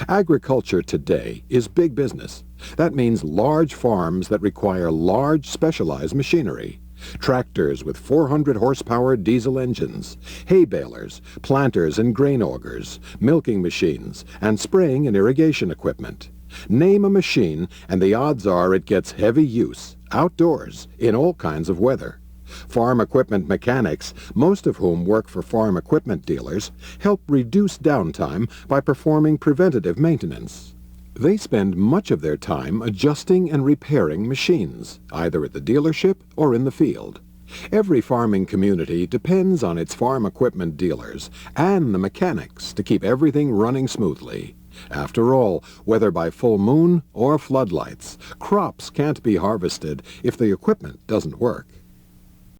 Agriculture today is big business. That means large farms that require large specialized machinery. Tractors with 400 horsepower diesel engines, hay balers, planters and grain augers, milking machines, and spraying and irrigation equipment. Name a machine and the odds are it gets heavy use, outdoors, in all kinds of weather. Farm equipment mechanics, most of whom work for farm equipment dealers, help reduce downtime by performing preventative maintenance. They spend much of their time adjusting and repairing machines, either at the dealership or in the field. Every farming community depends on its farm equipment dealers and the mechanics to keep everything running smoothly. After all, whether by full moon or floodlights, crops can't be harvested if the equipment doesn't work.